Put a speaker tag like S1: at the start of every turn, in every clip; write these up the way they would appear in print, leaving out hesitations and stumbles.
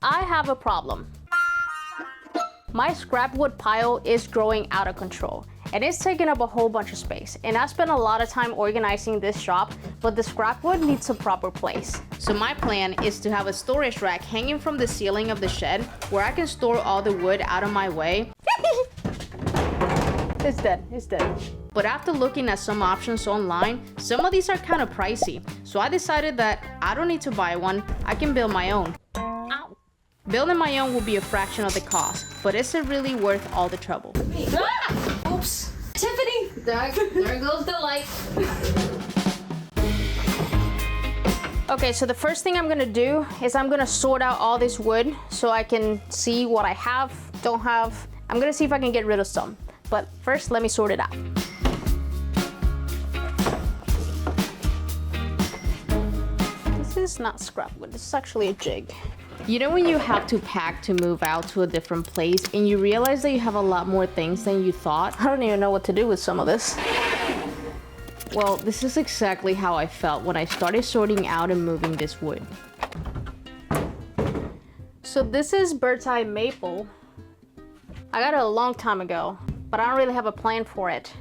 S1: I have a problem. My scrap wood pile is growing out of control, and it's taking up a whole bunch of space. And I spent a lot of time organizing this shop, but the scrap wood needs a proper place. So my plan is to have a storage rack hanging from the ceiling of the shed where I can store all the wood out of my way. It's dead, it's dead. But after looking at some options online, some of these are kind of pricey. So I decided that I don't need to buy one, I can build my own. Ow. Building my own will be a fraction of the cost, but is it really worth all the trouble?
S2: Ah! Oops. Tiffany! There goes the light.
S1: Okay, so the first thing I'm gonna do is I'm gonna sort out all this wood so I can see what I have, don't have. I'm gonna see if I can get rid of some. But first, let me sort it out. This is not scrap wood, this is actually a jig. You know when you have to pack to move out to a different place and you realize that you have a lot more things than you thought? I don't even know what to do with some of this. Well, this is exactly how I felt when I started sorting out and moving this wood. So this is bird's eye maple. I got it a long time ago, but I don't really have a plan for it.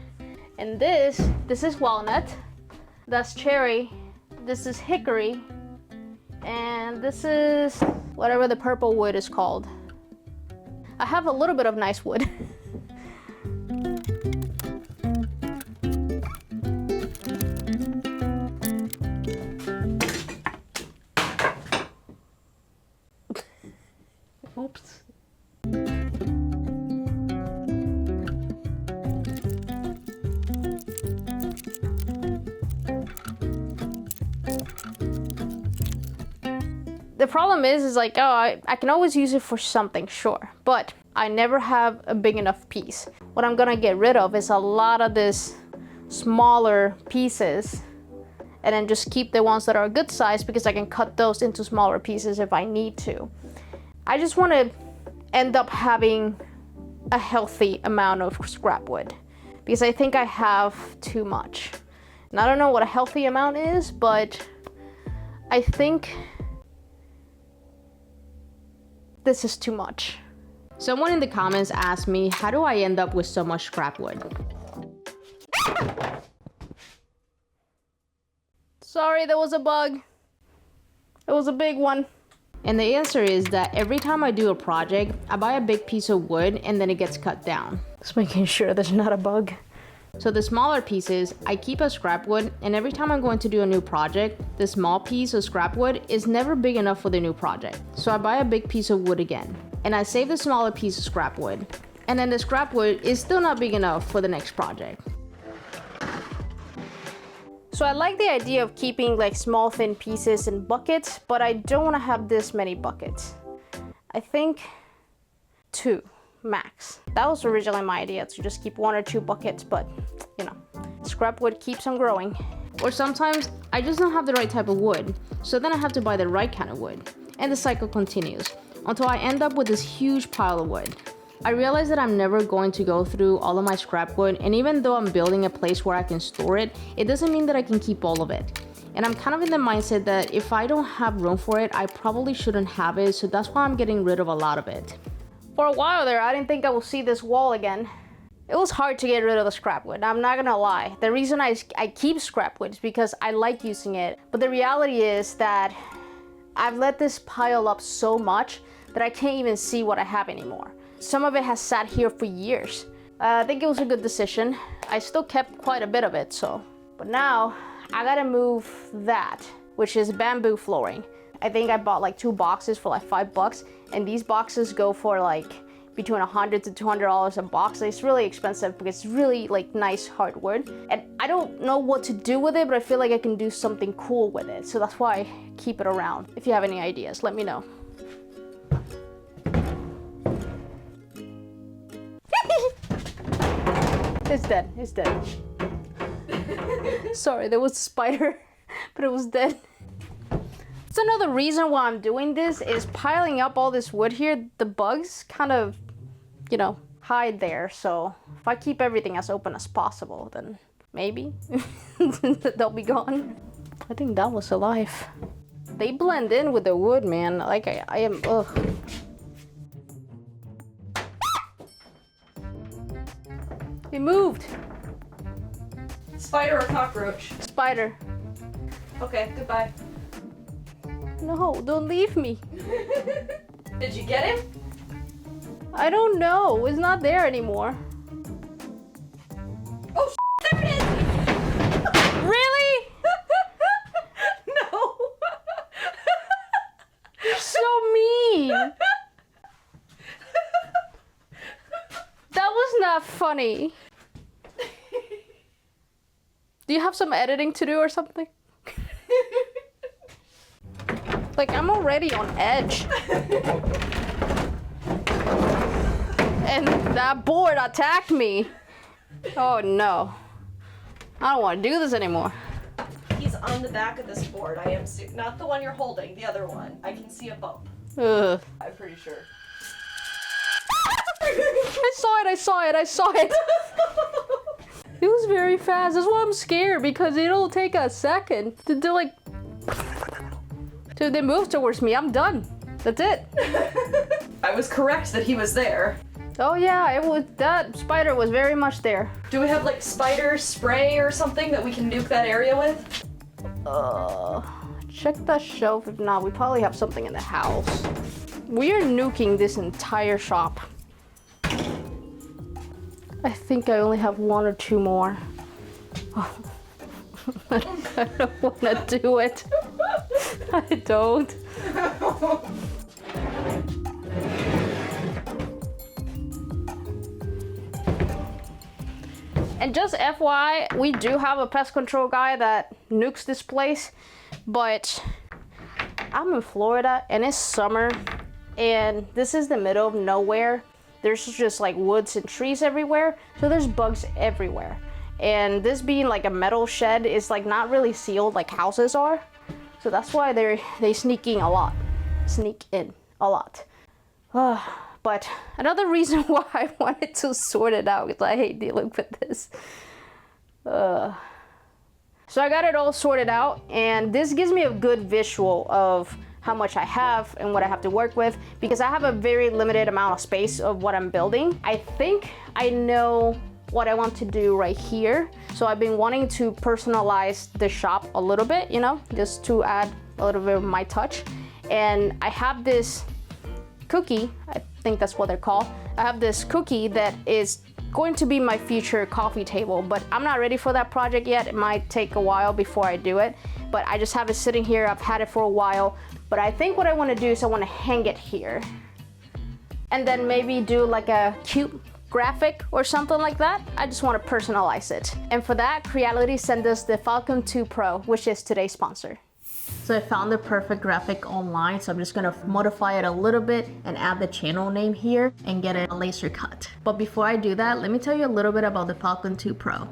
S1: And this is walnut, that's cherry, this is hickory, and this is whatever the purple wood is called. I have a little bit of nice wood. Oops. The problem is like, oh, I can always use it for something, sure, but I never have a big enough piece. What I'm gonna get rid of is a lot of this smaller pieces and then just keep the ones that are a good size because I can cut those into smaller pieces if I need to. I just want to end up having a healthy amount of scrap wood because I think I have too much. And I don't know what a healthy amount is, but I think this is too much. Someone in the comments asked me, how do I end up with so much scrap wood? Sorry, there was a bug. It was a big one. And the answer is that every time I do a project, I buy a big piece of wood and then it gets cut down. Just making sure there's not a bug. So the smaller pieces, I keep as scrap wood, and every time I'm going to do a new project, the small piece of scrap wood is never big enough for the new project. So I buy a big piece of wood again, and I save the smaller piece of scrap wood. And then the scrap wood is still not big enough for the next project. So I like the idea of keeping like small thin pieces in buckets, but I don't want to have this many buckets. I think 2 max. That was originally my idea, to just keep 1 or 2 buckets, but you know, scrap wood keeps on growing. Or sometimes I just don't have the right type of wood, so then I have to buy the right kind of wood. And the cycle continues until I end up with this huge pile of wood. I realize that I'm never going to go through all of my scrap wood, and even though I'm building a place where I can store it, it doesn't mean that I can keep all of it. And I'm kind of in the mindset that if I don't have room for it, I probably shouldn't have it, so that's why I'm getting rid of a lot of it. For a while there, I didn't think I would see this wall again. It was hard to get rid of the scrap wood, I'm not gonna lie. The reason I keep scrap wood is because I like using it. But the reality is that I've let this pile up so much that I can't even see what I have anymore. Some of it has sat here for years. I think it was a good decision. I still kept quite a bit of it, so. But now, I gotta move that, which is bamboo flooring. I think I bought like 2 boxes for like $5, and these boxes go for like between $100 to $200 a box. It's really expensive because it's really like nice hardwood, and I don't know what to do with it, but I feel like I can do something cool with it, so that's why I keep it around. If you have any ideas, let me know. It's dead, it's dead. Sorry, there was a spider, but it was dead. So another reason why I'm doing this is piling up all this wood here, the bugs kind of, you know, hide there. So if I keep everything as open as possible, then maybe they'll be gone. I think that was alive. They blend in with the wood, man. Like I am, ugh. He moved.
S2: Spider or cockroach?
S1: Spider.
S2: Okay, goodbye.
S1: No, don't leave me.
S2: Did you get him?
S1: I don't know. It's not there anymore.
S2: Oh, there it is!
S1: Really?
S2: No!
S1: You're so mean. That was not funny. Do you have some editing to do or something? Like, I'm already on edge. And that board attacked me. Oh no. I don't want to do this anymore.
S2: He's on the back of this board. I am not the one you're holding, the other one. I can see a bump.
S1: Ugh.
S2: I'm pretty sure.
S1: I saw it. It was very fast. That's why I'm scared, because it'll take a second to do like... So they move towards me, I'm done. That's it.
S2: I was correct that he was there.
S1: Oh yeah, it was, that spider was very much there.
S2: Do we have like spider spray or something that we can nuke that area with?
S1: Check the shelf. If not, we probably have something in the house. We are nuking this entire shop. I think I only have 1 or 2 more. Oh. I don't want to do it. I don't. And just FYI, we do have a pest control guy that nukes this place, but I'm in Florida and it's summer and this is the middle of nowhere. There's just like woods and trees everywhere, so there's bugs everywhere. And this being like a metal shed is like not really sealed like houses are. So that's why they sneak in a lot. But another reason why I wanted to sort it out is I hate dealing with this. So I got it all sorted out, and this gives me a good visual of how much I have and what I have to work with, because I have a very limited amount of space of what I'm building. I think I know what I want to do right here. So I've been wanting to personalize the shop a little bit, you know, just to add a little bit of my touch. And I have this cookie, I think that's what they're called. I have this cookie that is going to be my future coffee table, but I'm not ready for that project yet. It might take a while before I do it, but I just have it sitting here. I've had it for a while, but I think what I want to do is I want to hang it here and then maybe do like a cute graphic or something like that. I just want to personalize it. And for that, Creality sent us the Falcon 2 Pro, which is today's sponsor. So I found the perfect graphic online, so I'm just gonna modify it a little bit and add the channel name here and get it a laser cut. But before I do that, let me tell you a little bit about the Falcon 2 Pro.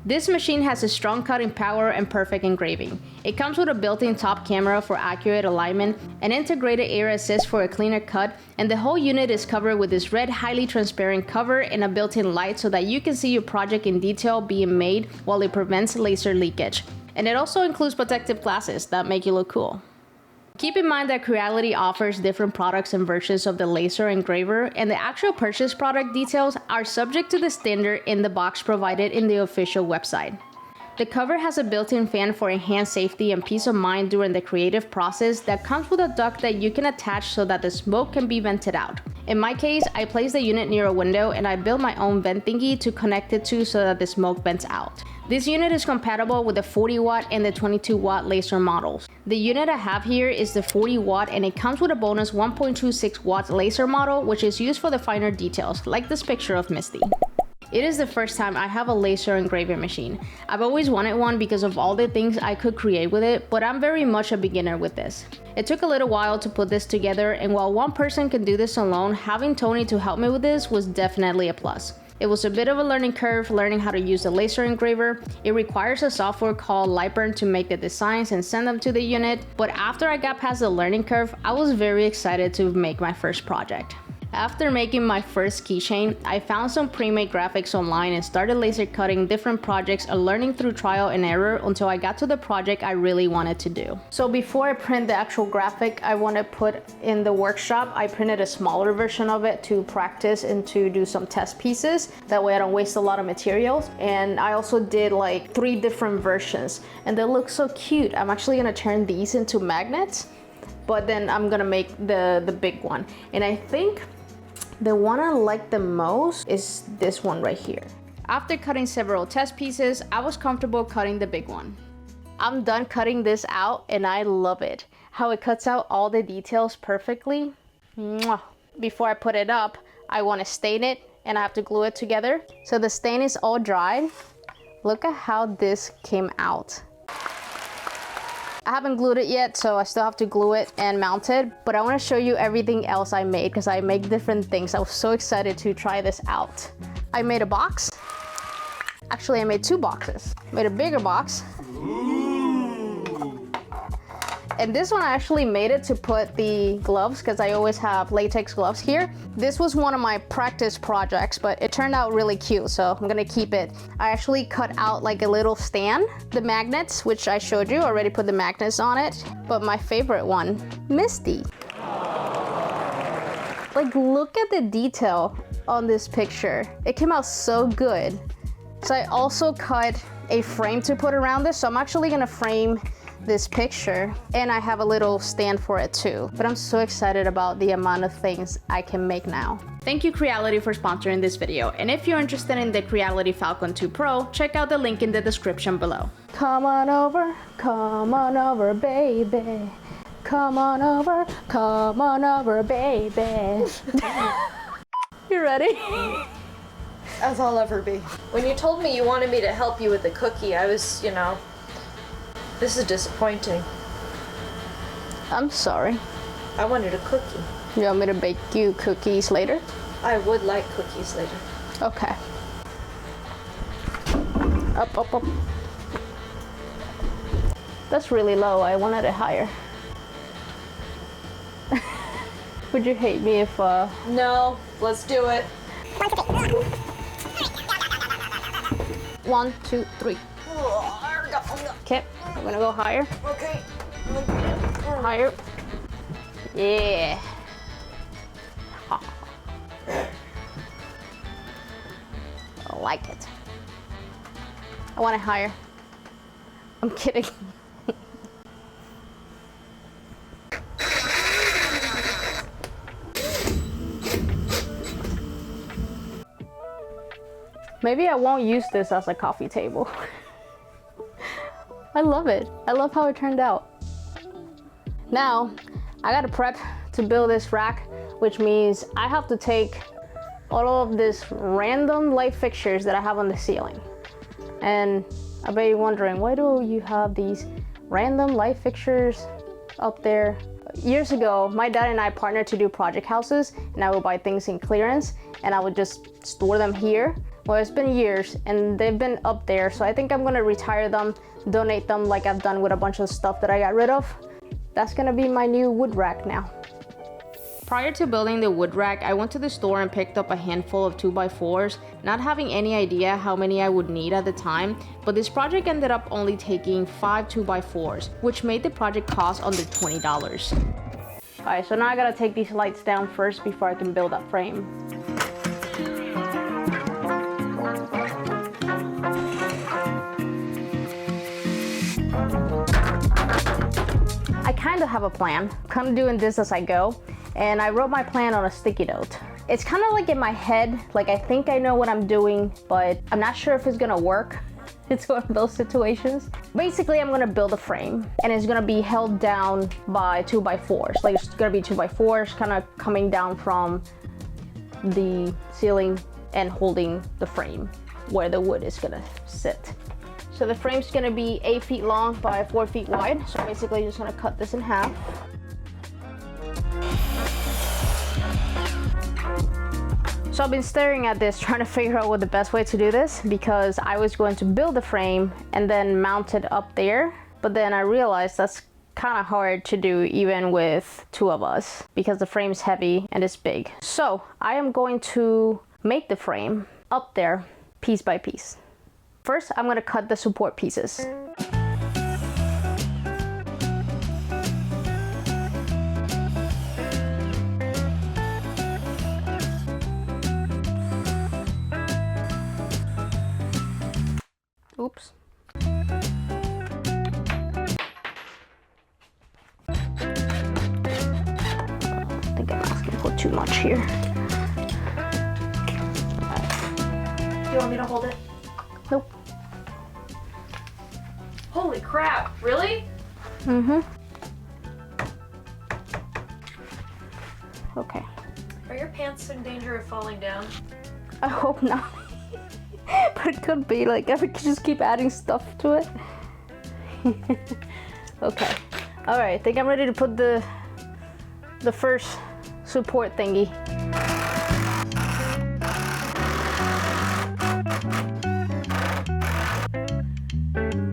S1: This machine has a strong cutting power and perfect engraving. It comes with a built-in top camera for accurate alignment, an integrated air assist for a cleaner cut, and the whole unit is covered with this red highly transparent cover and a built-in light so that you can see your project in detail being made while it prevents laser leakage. And it also includes protective glasses that make you look cool. Keep in mind that Creality offers different products and versions of the laser engraver, and the actual purchase product details are subject to the standard in the box provided in the official website. The cover has a built-in fan for enhanced safety and peace of mind during the creative process that comes with a duct that you can attach so that the smoke can be vented out. In my case, I placed the unit near a window and I built my own vent thingy to connect it to so that the smoke vents out. This unit is compatible with the 40 watt and the 22 watt laser models. The unit I have here is the 40 watt and it comes with a bonus 1.26 watts laser model, which is used for the finer details, like this picture of Misty. It is the first time I have a laser engraving machine. I've always wanted one because of all the things I could create with it, but I'm very much a beginner with this. It took a little while to put this together, and while one person can do this alone, having Tony to help me with this was definitely a plus. It was a bit of a learning curve learning how to use the laser engraver. It requires a software called Lightburn to make the designs and send them to the unit, but after I got past the learning curve, I was very excited to make my first project. After making my first keychain, I found some pre-made graphics online and started laser cutting different projects and learning through trial and error until I got to the project I really wanted to do. So before I print the actual graphic I want to put in the workshop, I printed a smaller version of it to practice and to do some test pieces. That way I don't waste a lot of materials. And I also did like 3 different versions and they look so cute. I'm actually gonna turn these into magnets, but then I'm gonna make the big one. And I think the one I like the most is this one right here. After cutting several test pieces, I was comfortable cutting the big one. I'm done cutting this out and I love it. How it cuts out all the details perfectly. Mwah. Before I put it up, I want to stain it and I have to glue it together. So the stain is all dried. Look at how this came out. I haven't glued it yet, so I still have to glue it and mount it, but I want to show you everything else I made because I make different things. I was so excited to try this out. I made a box. Actually, I made 2 boxes. Made a bigger box. And this one I actually made it to put the gloves because I always have latex gloves here. This was one of my practice projects, but it turned out really cute, so I'm gonna keep it. I actually cut out like a little stand. The magnets, which I showed you, already put the magnets on it. But my favorite one, Misty. Like, look at the detail on this picture. It came out so good. So I also cut a frame to put around this, so I'm actually gonna frame this picture and I have a little stand for it too. But I'm so excited about the amount of things I can make now. Thank you Creality for sponsoring this video, and if you're interested in the Creality Falcon 2 Pro, check out the link in the description below. Come on over, baby. Come on over, baby. You ready?
S2: As I'll ever be. When you told me you wanted me to help you with the cookie, I was, this is disappointing.
S1: I'm sorry.
S2: I wanted a cookie.
S1: You want me to bake you cookies later?
S2: I would like cookies later.
S1: Okay. Up, up, up. That's really low. I wanted it higher. Would you hate me if
S2: No, let's do it.
S1: 1, 2, 3. Okay, I'm gonna go higher.
S2: Okay.
S1: Higher. Yeah. I like it. I want it higher. I'm kidding. Maybe I won't use this as a coffee table. I love it. I love how it turned out. Now, I gotta prep to build this rack, which means I have to take all of this random light fixtures that I have on the ceiling. And I bet you're wondering, why do you have these random light fixtures up there? Years ago, my dad and I partnered to do project houses, and I would buy things in clearance and I would just store them here. Well, it's been years and they've been up there, so I think I'm gonna retire them, donate them like I've done with a bunch of stuff that I got rid of. That's gonna be my new wood rack now. Prior to building the wood rack, I went to the store and picked up a handful of 2x4s, not having any idea how many I would need at the time, but this project ended up only taking 5 2x4s, which made the project cost under $20. Alright, so now I gotta take these lights down first before I can build that frame. I kind of have a plan. I'm kind of doing this as I go, and I wrote my plan on a sticky note. It's kind of like in my head, like I think I know what I'm doing, but I'm not sure if it's gonna work. It's one of those situations. Basically, I'm gonna build a frame, and it's gonna be held down by 2x4s. Like, it's gonna be 2x4s kind of coming down from the ceiling and holding the frame where the wood is gonna sit. So the frame's gonna be 8 feet long by 4 feet wide. So basically just gonna cut this in half. So I've been staring at this, trying to figure out what the best way to do this, because I was going to build the frame and then mount it up there. But then I realized that's kind of hard to do even with two of us because the frame's heavy and it's big. So I am going to make the frame up there piece by piece. First, I'm gonna cut the support pieces. Oops. I think I'm asking for too much here.
S2: Do you want me to hold it?
S1: Nope.
S2: Holy crap, really?
S1: Mm-hmm. Okay.
S2: Are your pants in danger of falling down?
S1: I hope not. But it could be, like, I could just keep adding stuff to it. Okay. Alright, I think I'm ready to put the first support thingy.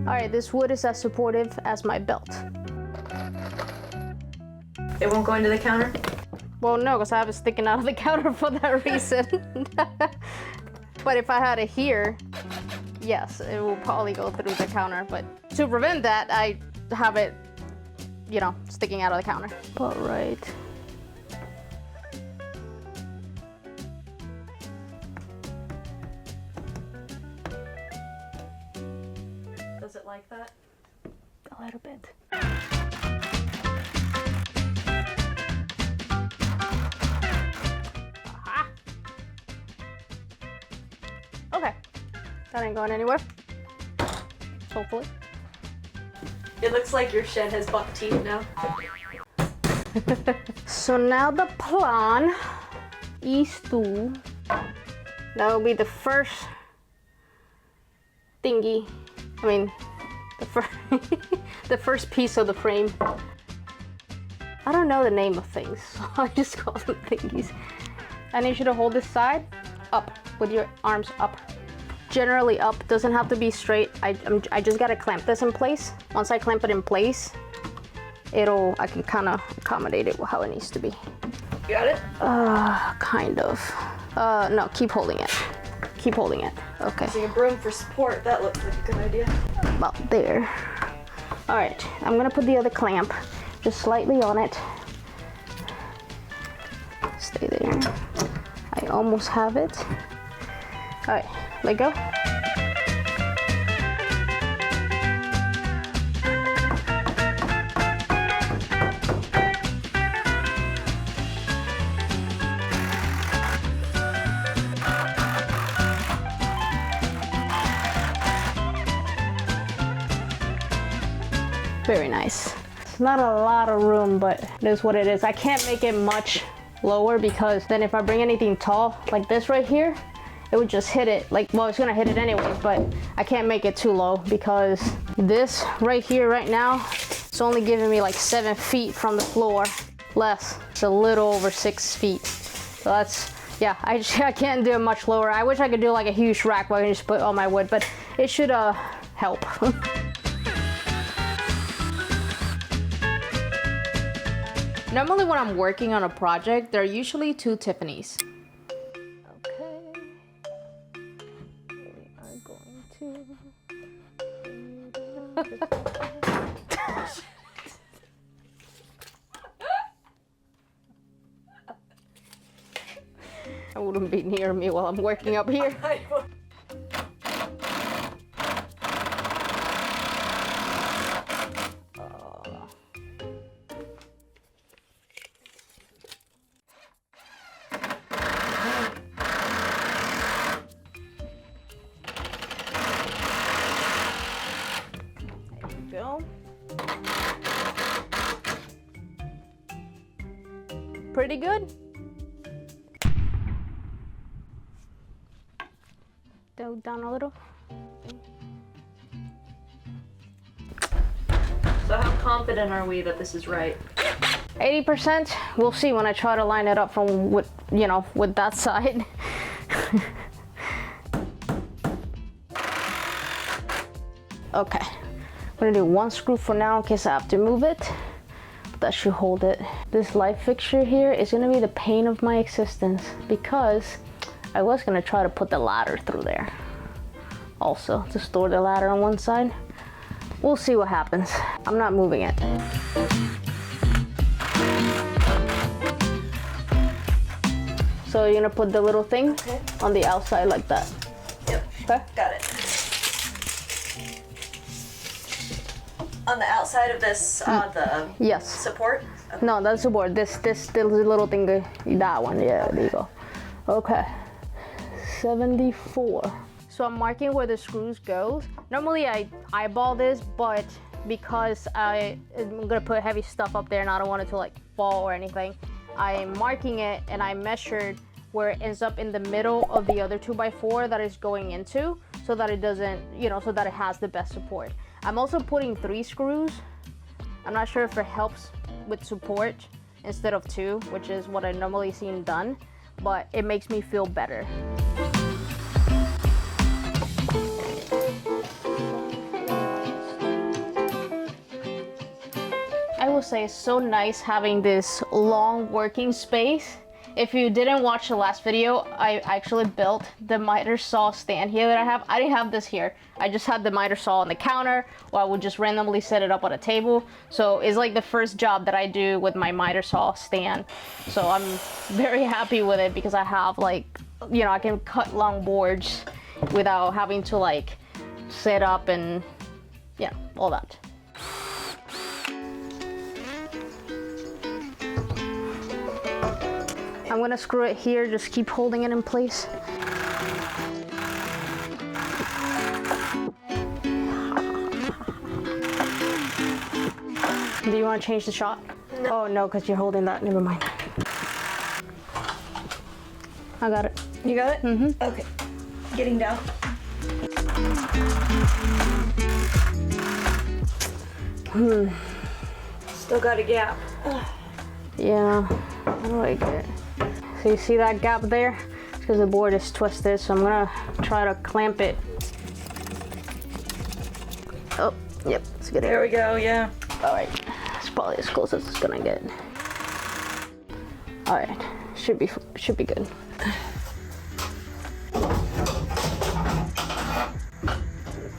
S1: Alright, this wood is as supportive as my belt.
S2: It won't go into the counter?
S1: Well, no, because I have it sticking out of the counter for that reason. But if I had it here, yes, it will probably go through the counter. But to prevent that, I have it, you know, sticking out of the counter. All right.
S2: Does it like that?
S1: A little bit. Okay, that ain't going anywhere. Hopefully.
S2: It looks like your shed has buck teeth now.
S1: So now the plan is to, that will be the first thingy. I mean, the first piece of the frame. I don't know the name of things, so I just call them thingies. I need you to hold this side up with your arms up. Generally up, doesn't have to be straight. I just gotta clamp this in place. Once I clamp it in place, I can kind of accommodate it how it needs to be.
S2: You got it?
S1: Kind of. No, keep holding it. Keep holding it. Okay.
S2: Using a broom for support, that looks like a good idea.
S1: About there. All right, I'm gonna put the other clamp just slightly on it. Stay there. I almost have it. All right, let go. Very nice. It's not a lot of room, but it is what it is. I can't make it much lower because then if I bring anything tall like this right here, it would just hit it. Like, well, it's gonna hit it anyway, but I can't make it too low because this right here right now, it's only giving me like 7 feet from the floor. Less. It's a little over 6 feet. So that's, yeah, I can't do it much lower. I wish I could do like a huge rack where I can just put all my wood, but it should help. Normally when I'm working on a project, there are usually 2 Tiffany's. Okay. We are going to... I wouldn't be near me while I'm working up here. Go. Pretty good. Go down a little.
S2: So how confident are we that this is right?
S1: 80%. We'll see when I try to line it up from with, you know, with that side. Okay. gonna do one screw for now in case I have to move it. But that should hold it. This light fixture here is gonna be the pain of my existence because I was gonna try to put the ladder through there. Also, to store the ladder on one side. We'll see what happens. I'm not moving it. So you're gonna put the little thing on the outside like that.
S2: Yep.
S1: Okay.
S2: Got it. On the outside of this, the
S1: Yes.
S2: support? Okay.
S1: No, that's the board. This little thing, that one. Yeah, there you go. Okay. 74. So I'm marking where the screws go. Normally I eyeball this, but because I'm gonna put heavy stuff up there and I don't want it to like fall or anything, I'm marking it and I measured where it ends up in the middle of the other 2x4 that it's going into, so that it doesn't, so that it has the best support. I'm also putting 3 screws. I'm not sure if it helps with support instead of 2, which is what I normally seen done, but it makes me feel better. I will say it's so nice having this long working space. If you didn't watch the last video, I actually built the miter saw stand here that I have. I didn't have this here. I just had the miter saw on the counter, or I would just randomly set it up on a table. So it's like the first job that I do with my miter saw stand. So I'm very happy with it because I have like, I can cut long boards without having to like set up and all that. I'm gonna screw it here, just keep holding it in place. Do you want to change the shot? No. Oh no, because you're holding that, never mind. I got it.
S2: You got it?
S1: Mm-hmm.
S2: Okay. Getting down. Still got a gap.
S1: Yeah, I don't like it. So you see that gap there? It's because the board is twisted, so I'm gonna try to clamp it. Oh, yep, it's good.
S2: There we go, yeah.
S1: All right, it's probably as close as it's gonna get. All right, should be good.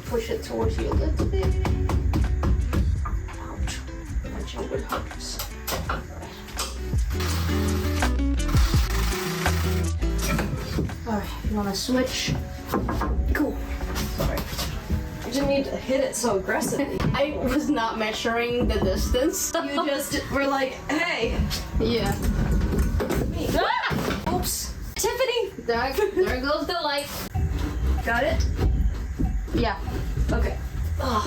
S1: Push it towards you a little bit. Ouch, my shoulder hurts. Alright, you wanna switch? Cool.
S2: Sorry. You didn't need to hit it so aggressively.
S1: I was not measuring the distance.
S2: You just were like, hey.
S1: Yeah.
S2: Ah! Oops. Tiffany!
S1: There goes the light.
S2: Got it?
S1: Yeah.
S2: Okay. Oh.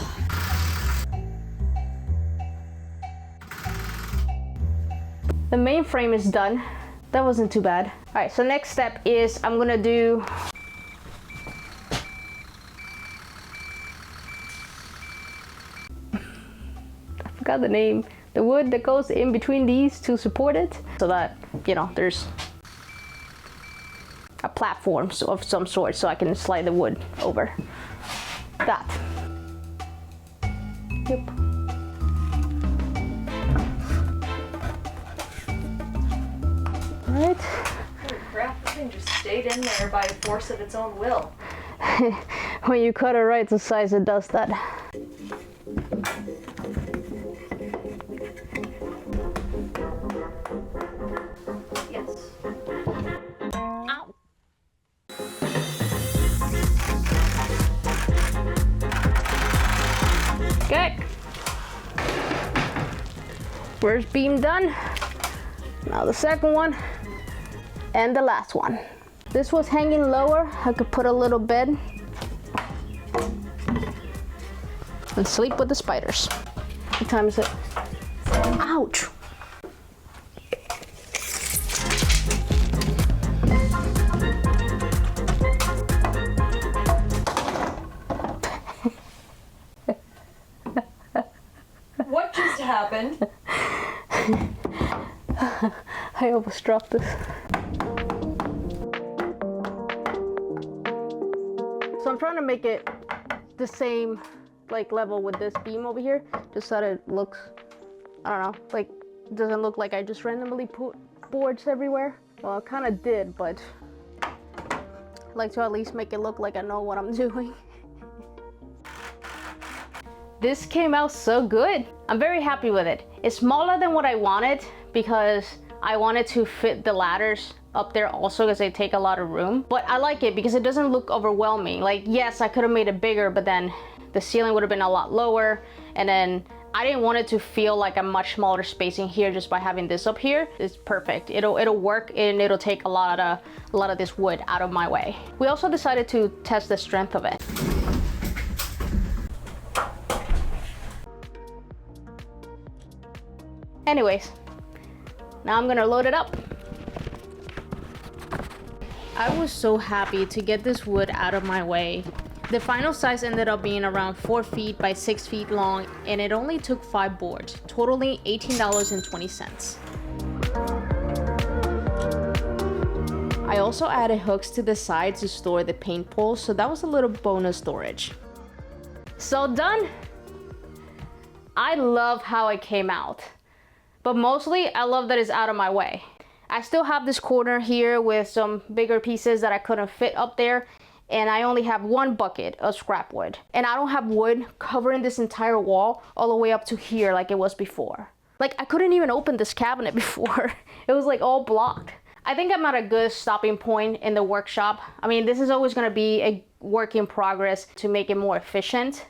S1: The main frame is done. That wasn't too bad. All right, so next step is I'm gonna do I forgot the name. The wood that goes in between these to support it, so that there's a platform of some sort, so I can slide the wood over. That. Yep. Right.
S2: Holy crap, this thing just stayed in there by force of its own will.
S1: When you cut it right the size, it does that.
S2: Yes.
S1: Ow. Okay. First beam done. Now the second one. And the last one. This was hanging lower. I could put a little bed and sleep with the spiders. What time is it? Ouch!
S2: What just happened?
S1: I almost dropped this. So I'm trying to make it the same like level with this beam over here, just so that it looks, I don't know, like it doesn't look like I just randomly put boards everywhere. Well, I kind of did, but I like to at least make it look like I know what I'm doing. This came out so good. I'm very happy with it. It's smaller than what I wanted because I wanted to fit the ladders up there also because they take a lot of room. But I like it because it doesn't look overwhelming. Like, yes, I could have made it bigger, but then the ceiling would have been a lot lower. And then I didn't want it to feel like a much smaller spacing here just by having this up here. It's perfect. It'll work, and it'll take a lot of this wood out of my way. We also decided to test the strength of it. Anyways, now I'm gonna load it up. I was so happy to get this wood out of my way. The final size ended up being around 4 feet by 6 feet long, and it only took 5 boards, totaling $18.20. I also added hooks to the sides to store the paint poles, so that was a little bonus storage. So done. I love how it came out. But mostly, I love that it's out of my way. I still have this corner here with some bigger pieces that I couldn't fit up there, and I only have 1 bucket of scrap wood. And I don't have wood covering this entire wall all the way up to here like it was before. Like, I couldn't even open this cabinet before. It was like all blocked. I think I'm at a good stopping point in the workshop. I mean, this is always gonna be a work in progress to make it more efficient.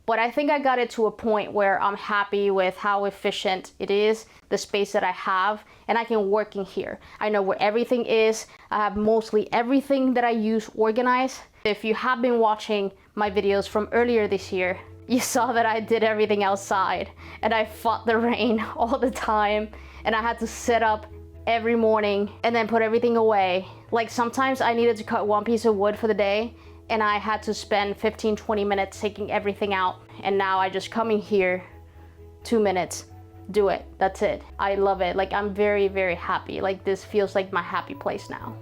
S1: But I think I got it to a point where I'm happy with how efficient it is, the space that I have, and I can work in here. I know where everything is. I have mostly everything that I use organized. If you have been watching my videos from earlier this year, you saw that I did everything outside and I fought the rain all the time, and I had to sit up every morning and then put everything away. Like, sometimes I needed to cut 1 piece of wood for the day, and I had to spend 15-20 minutes taking everything out. And now I just come in here, 2 minutes, do it, that's it. I love it. Like, I'm very, very happy. Like, this feels like my happy place now.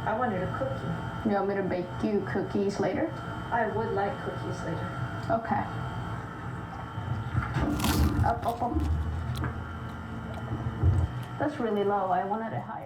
S2: I wanted a cookie.
S1: You want me to bake you cookies later?
S2: I would like cookies later.
S1: Okay. Up, up, up. That's really low. I wanted it higher.